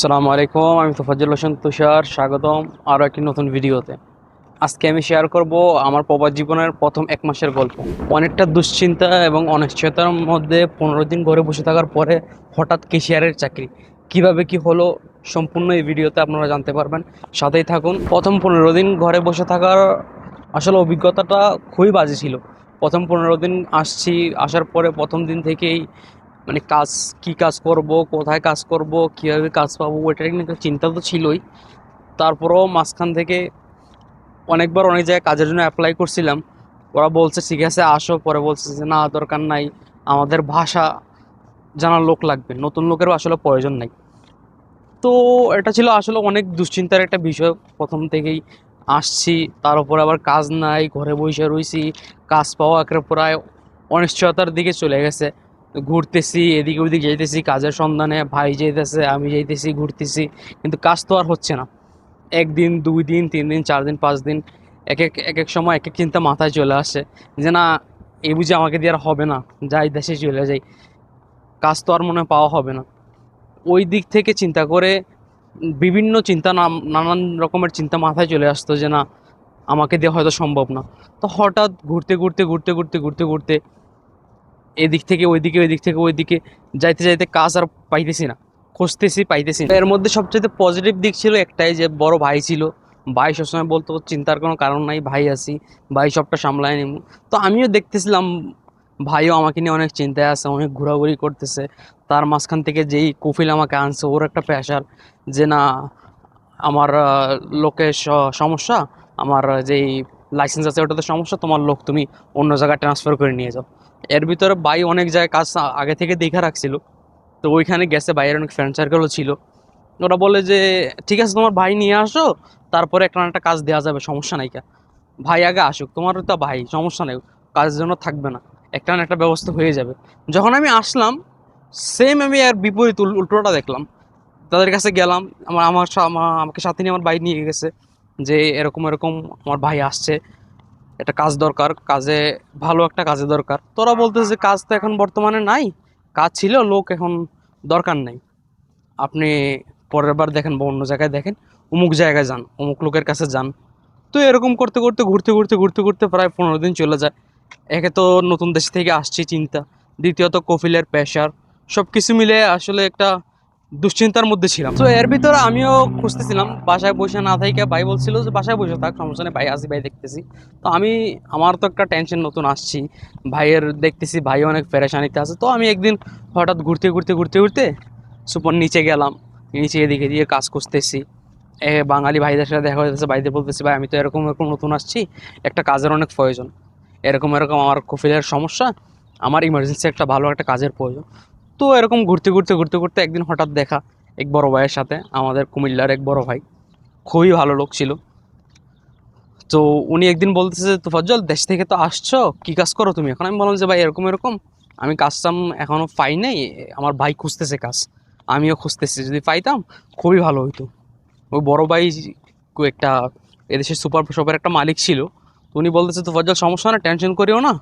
আসসালামু আলাইকুম, আমি তোফাজ্জল হোসেন তুষার। স্বাগতম আরও একটি নতুন ভিডিওতে। আজকে আমি শেয়ার করব আমার প্রবাস জীবনের প্রথম 1 মাসের গল্প। অনেকটা দুশ্চিন্তা এবং অনিশ্চয়তার মধ্যে 15 দিন ঘরে বসে থাকার পরে হঠাৎ ক্যাশিয়ারের চাকরি। কিভাবে কি হলো সম্পূর্ণ এই ভিডিওতে আপনারা জানতে পারবেন, সাথেই থাকুন। প্রথম 15 দিন ঘরে বসে থাকার আসলে অভিজ্ঞতাটা খুবই বাজে ছিল। প্রথম 15 দিন আসার পরে প্রথম দিন থেকেই মানে কি কাজ করব, কোথায় কাজ করব, কীভাবে কাজ পাবো, ওইটার নিয়ে একটা চিন্তা তো ছিলই। তারপরেও মাঝখান থেকে অনেকবার অনেক জায়গায় কাজের জন্য অ্যাপ্লাই করছিলাম। ওরা বলছে ঠিক আছে আসো, পরে বলছে যে না দরকার নাই, আমাদের ভাষা জানার লোক লাগবে, নতুন লোকেরও আসলে প্রয়োজন নাই। তো এটা ছিল আসলে অনেক দুশ্চিন্তার একটা বিষয়। প্রথম থেকেই আসছি, তার উপর আবার কাজ নাই, ঘরে বসে রইছি, কাজ পাওয়া একের প্রায় অনিশ্চয়তার দিকে চলে গেছে। ঘুরতেছি, এদিকে ওদিকে যাইতেছি কাজের সন্ধানে, ভাই যাইতেছে, আমি যাইতেছি, ঘুরতেছি, কিন্তু কাজ তো আর হচ্ছে না। 1 দিন, 2 দিন, 3 দিন, 4 দিন, 5 দিন, এক এক সময় এক এক চিন্তা মাথায় চলে আসে যে না, এই বুঝি আমাকে দিয়ে আর হবে না, যাই দেশে চলে যাই, কাজ তো আর মনে হয় পাওয়া হবে না। ওই দিক থেকে চিন্তা করে বিভিন্ন চিন্তা, নানান রকমের চিন্তা মাথায় চলে আসতো যে না, আমাকে দিয়ে হয়তো সম্ভব না। তো হঠাৎ ঘুরতে ঘুরতে ঘুরতে ঘুরতে ঘুরতে ঘুরতে এদিক থেকে ওইদিকে, ওই দিক থেকে ওইদিকে যাইতে যাইতে কাজ আর পাইতেছি না, খুঁজতেছি পাইতেছি না। এর মধ্যে সবচেয়ে পজিটিভ দিক ছিল একটাই, যে বড় ভাই ছিল। ভাই সবসময় বলতো চিন্তার কোনো কারণ নাই, ভাই আছি, ভাই সবটা সামলায় নিব। তো আমিও দেখতেছিলাম ভাইও আমাকে নিয়ে অনেক চিন্তায় আছে, অনেক ঘোরাঘুরি করতেছে। তার মাঝখান থেকে যেই কফিল আমাকে আনছে, ওর একটা প্রেশার যে না, আমার লোকের সমস্যা, আমার যেই লাইসেন্স আছে ওটাতে সমস্যা, তোমার লোক তুমি অন্য জায়গায় ট্রান্সফার করে নিয়ে যাও। এর ভিতরে ভাই অনেক জায়গায় কাজ আগে থেকে দেখে রাখছিল। তো ওইখানে গেছে, ভাইয়ের অনেক ফ্রেন্ড সার্কেলও ছিল। ওরা বলে যে ঠিক আছে তোমার ভাই নিয়ে আসো, তারপরে একটা না একটা কাজ দেওয়া যাবে, সমস্যা নাই। ভাই আগে আসুক, তোমারও তো ভাই, সমস্যা নেই, কাজের জন্য থাকবে না, একটা না একটা ব্যবস্থা হয়ে যাবে। যখন আমি আসলাম, সেম আমি আর বিপরীত উল্টোটা দেখলাম। তাদের কাছে গেলাম, আমাকে সাথে নিয়ে আমার ভাই নিয়ে গেছে যে এরকম এরকম আমার ভাই আসছে, একটা কাজ দরকার, ভালো একটা কাজে দরকার। তোরা বলতেছে যে কাজ তো এখন বর্তমানে নাই, কাজ ছিল, লোক এখন দরকার নাই, আপনি পরের বার দেখেন বা অন্য জায়গায় দেখেন, অমুক জায়গায় যান, অমুক লোকের কাছে যান। তো এরকম করতে করতে ঘুরতে ঘুরতে ঘুরতে ঘুরতে প্রায় 15 দিন চলে যায়। একে তো নতুন দেশ থেকে আসছি, চিন্তা, দ্বিতীয়ত কফিলের প্রেশার, সব কিছু মিলে আসলে একটা দুশ্চিন্তার মধ্যে ছিলাম। তো এর ভিতরে আমিও খুঁজতেছিলাম, বাসায় বসে না থাইকা ভাই বলছিল যে বাসায় বসে থাক, সমস্যা নেই, ভাই আসি, ভাই দেখতেছি। তো আমার তো একটা টেনশন, নতুন আসছি, ভাইয়ের দেখতেছি ভাই অনেক পেরেশানিতে আছে। তো আমি একদিন হঠাৎ ঘুরতে ঘুরতে ঘুরতে ঘুরতে সুপার নিচে গেলাম, নিচে এদিকে দিয়ে কাজ খুঁজতেছি। বাঙালি ভাইদের সাথে দেখা হয়েছে, ভাইদের বলতেছি ভাই আমি তো এরকম এরকম নতুন আসছি, একটা কাজের অনেক প্রয়োজন, এরকম এরকম আমার কফিলের সমস্যা, আমার ইমার্জেন্সি একটা ভালো একটা কাজের প্রয়োজন। তো এরকম ঘুরতে ঘুরতে ঘুরতে ঘুরতে একদিন হঠাৎ দেখা এক বড় ভাইয়ের সাথে, আমাদের কুমিল্লার এক বড় ভাই, খুবই ভালো লোক ছিল। তো উনি একদিন বলতেছে যে তোফাজ্জল, দেশ থেকে তো আসছো, কি কাজ করো তুমি এখন? আমি বললাম যে ভাই এরকম এরকম, আমি কাজটাম এখনও পাই নাই, আমার ভাই খুঁজতেছে কাজ, আমিও খুঁজতেছি, যদি পাইতাম খুবই ভালো হইতো। ওই বড় ভাই একটা এদেশের সুপার শপের একটা মালিক ছিল। তো উনি বলতেছে তোফাজ্জল সমস্যা না, টেনশন করিও না,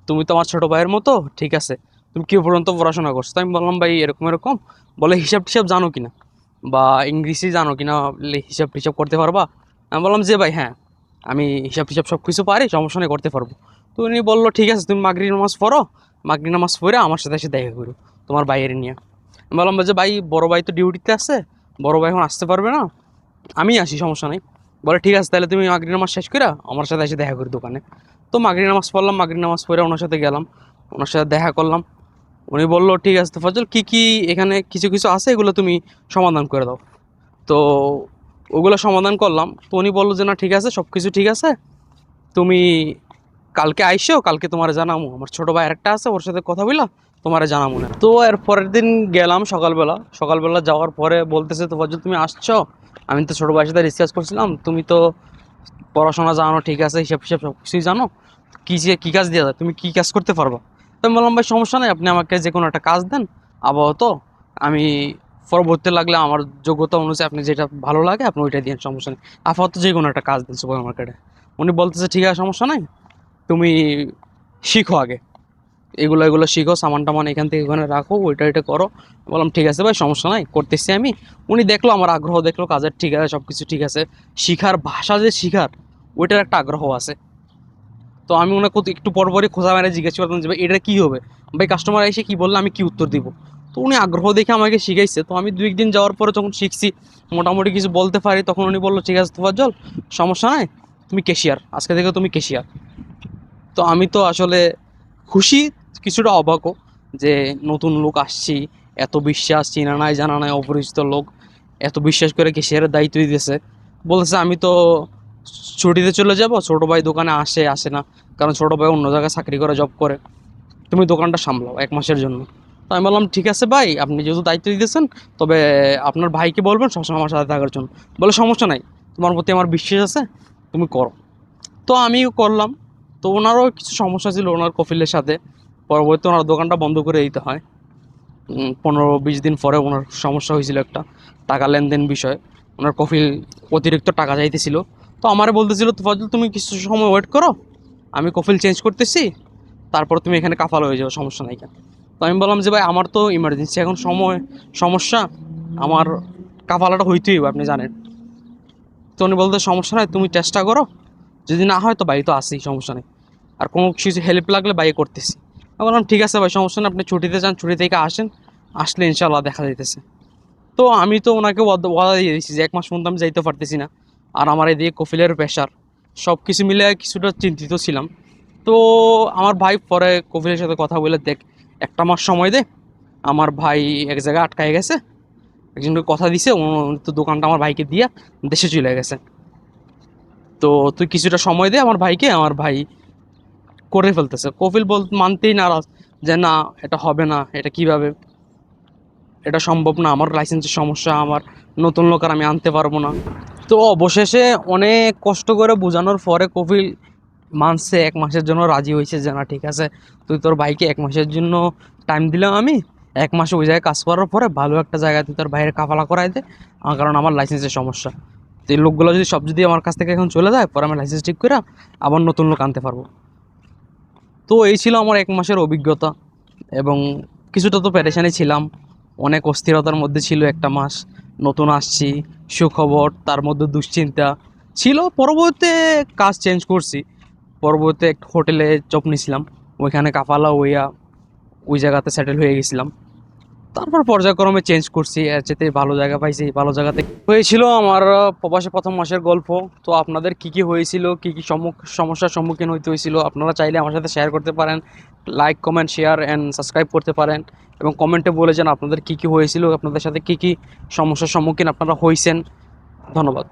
তুমি তো আমার ছোটো ভাইয়ের মতো, ঠিক আছে, তুমি কি পর্যন্ত পড়াশোনা করছো? তো আমি বললাম ভাই এরকম এরকম, বলে হিসাব টিসাব জানো কিনা, বা ইংলিশই জানো কিনা, হিসাব টিসাব করতে পারবা? আমি বললাম যে ভাই হ্যাঁ, আমি হিসাব টিসাব সব কিছু পারি, সমস্যা নেই, করতে পারবো। তো উনি বললো ঠিক আছে, তুমি মাগরিব নামাজ পড়ো, মাগরিব নামাজ পড়ে আমার সাথে এসে দেখা করো তোমার ভাইয়ের নিয়ে। আমি বললাম যে ভাই বড় ভাই তো ডিউটিতে আছে, বড় ভাই এখন আসতে পারবে না, আমি আসি, সমস্যা নেই। বলে ঠিক আছে, তাহলে তুমি মাগরিব নামাজ শেষ করে আমার সাথে এসে দেখা করি দোকানে। তো মাগরিব নামাজ পড়লাম, মাগরিব নামাজ পড়ে ওনার সাথে গেলাম, ওনার সাথে দেখা করলাম। উনি বললো ঠিক আছে তো ফজল, কী কী এখানে কিছু কিছু আছে, এগুলো তুমি সমাধান করে দাও। তো ওগুলো সমাধান করলাম। তো উনি বললো যে না ঠিক আছে, সব কিছু ঠিক আছে, তুমি কালকে আইসো, কালকে তোমার জানামো, আমার ছোটো ভাই আরেকটা আছে, ওর সাথে কথা বললা তোমার জানামো না। তো এর পরের দিন গেলাম সকালবেলা, সকালবেলা যাওয়ার পরে বলতেছে তো ফজল তুমি আসছো, আমি তো ছোটো ভাইয়ের সাথে ডিসকাস করছিলাম, তুমি তো পড়াশোনা জানো, ঠিক আছে, হিসাব হিসাব সব কিছুই জানো, কী কাজ দেওয়া যায়, তুমি কী কাজ করতে পারবা? তো আমি বললাম ভাই সমস্যা নেই, আপনি আমাকে যে কোনো একটা কাজ দেন আপাতত, আমি পরবর্তী লাগলে আমার যোগ্যতা অনুযায়ী আপনি যেটা ভালো লাগে আপনি ওইটা দিন, সমস্যা নেই, আপাতত যে কোনো একটা কাজ দেন সুপার মার্কেটে। উনি বলতেছে ঠিক আছে সমস্যা নাই, তুমি শিখো আগে, এগুলো এগুলো শিখো, সামান টামান এখান থেকে এখানে রাখো, ওইটা এটা করো। বললাম ঠিক আছে ভাই, সমস্যা নাই, করতেছি আমি। উনি দেখলো আমার আগ্রহ, দেখলো কাজের ঠিক আছে, সব কিছু ঠিক আছে, শিখার ভাষা যে শিখার ওইটার একটা আগ্রহ আছে। তো আমি ওনাকে একটু পর পরই খোঁজা মেরে জিজ্ঞেস করতাম যে ভাই এটা কী হবে, ভাই কাস্টমার এসে কী বললে আমি কী উত্তর দিব। তো উনি আগ্রহ দেখে আমাকে শিখাইছে। তো আমি 2 দিন যাওয়ার পরে যখন শিখছি, মোটামুটি কিছু বলতে পারি, তখন উনি বললো ঠিক আছে তোফাজ্জল, সমস্যা নাই, তুমি ক্যাশিয়ার, আজকে থেকে তুমি ক্যাশিয়ার। তো আমি তো আসলে খুশি, কিছুটা অবাকও, যে নতুন লোক আসছি, এত বিশ্বাস, চিনা নাই জানা নাই অপরিচিত লোক, এত বিশ্বাস করে ক্যাশিয়ারের দায়িত্ব দিতেছে। বলতেছে আমি তো ছুটিতে চলে যাব, ছোটো ভাই দোকানে আসে আসে না, কারণ ছোটো ভাই অন্য জায়গায় চাকরি করে, জব করে, তুমি দোকানটা সামলাও 1 মাসের জন্য। তো আমি বললাম ঠিক আছে ভাই, আপনি যেহেতু দায়িত্ব দিতেছেন, তবে আপনার ভাইকে বলবেন সবসময় আমার সাথে থাকার জন্য। বলে সমস্যা নাই, তোমার প্রতি আমার বিশ্বাস আছে, তুমি করো। তো আমিও করলাম। তো ওনারও কিছু সমস্যা ছিল ওনার কফিলের সাথে, পরবর্তী ওনার দোকানটা বন্ধ করে দিতে হয়। 15-20 দিন পরে ওনার সমস্যা হয়েছিল একটা, টাকা লেনদেন বিষয়। ওনার কফিল অতিরিক্ত টাকা চাইতেছিল। তো আমারে বলতেছিল তোফাজ্জল তুমি কিছু সময় ওয়েট করো, আমি কফিল চেঞ্জ করতেছি, তারপর তুমি এখানে কাফাল হয়ে যাও, সমস্যা নাই কেন। তো আমি বললাম যে ভাই আমার তো ইমার্জেন্সি এখন, সমস্যা, আমার কাফালাটা হইতেই হবে, আপনি জানেন। তো উনি বলতে সমস্যা নাই, তুমি চেষ্টা করো, যদি না হয় তো ভাই তো আসি, সমস্যা নেই, আর কোনো কিছু হেল্প লাগলে ভাই করতেছি। আমি বললাম ঠিক আছে ভাই, সমস্যা নেই, আপনি ছুটিতে যান, ছুটি থেকে আসেন, আসলে ইনশাল্লাহ দেখা যাইতেছে। তো আমি তো ওনাকে ওয়াদা দিয়ে দিয়েছি যে 1 মাস পর্যন্ত আমি যাইতে পারতেছি না, আর আমার এদিকে কফিলের প্রেশার, সব কিছু মিলে কিছুটা চিন্তিত ছিলাম। তো আমার ভাই পরে কফিলের সাথে কথা বলে, দেখ 1 মাস সময় দে, আমার ভাই এক জায়গায় আটকায় গেছে, একজনকে কথা দিছে, ও তো দোকানটা আমার ভাইকে দিয়া দেশে চলে গেছে। তো তুই কিছুটা সময় দে আমার ভাইকে, আমার ভাই করে ফেলতেছে। কফিল মানতেই নারাজ, যে না এটা হবে না, এটা কিভাবে, এটা সম্ভব না, আমার লাইসেন্সের সমস্যা, আমার নতুন লোক আর আমি আনতে পারবো না। তো অবশেষে অনেক কষ্ট করে বোঝানোর পরে কফিল মানছে, 1 মাসের জন্য রাজি হয়েছে, যে না ঠিক আছে, তুই তোর ভাইকে 1 মাসের জন্য টাইম দিলাম আমি, 1 মাসে ওই জায়গায় কাজ করার পরে ভালো একটা জায়গায় তুই তোর ভাইয়ের কাফালা করাই দে, কারণ আমার লাইসেন্সের সমস্যা। তো এই লোকগুলো যদি সব যদি আমার কাছ থেকে এখন চলে যায়, পরে আমি লাইসেন্স ঠিক করে আবার নতুন লোক আনতে পারবো। তো এই ছিল আমার 1 মাসের অভিজ্ঞতা, এবং কিছুটা তো পেরেশানি ছিলাম, অনেক অস্থিরতার মধ্যে ছিল একটা মাস। নতুন আসছি, সুখবর, তার মধ্যে দুশ্চিন্তা ছিল। পরবর্তীতে কাজ চেঞ্জ করছি, পরবর্তীতে একটা হোটেলে জব নিয়েছিলাম, ওইখানে কাফালা হইয়া ওই জায়গাতে সেটেল হয়ে গেছিলাম। তারপর পর্যায়ক্রমে চেঞ্জ করছি, এর চেয়ে ভালো জায়গা পাইছি, ভালো জায়গাতে হয়েছিল আমার প্রবাসে 1ম মাসের গল্প। তো আপনাদের কি কি হয়েছিল, কি কি সমস্যার সম্মুখীন হইতে হয়েছিল, আপনারা চাইলে আমার সাথে শেয়ার করতে পারেন, like comment share and subscribe করতে পারেন, এবং কমেন্টে বলে যান আপনাদের কি কি হয়েছিল, আপনাদের সাথে কি কি সমস্যার সম্মুখীন আপনারা হয়েছেন। ধন্যবাদ।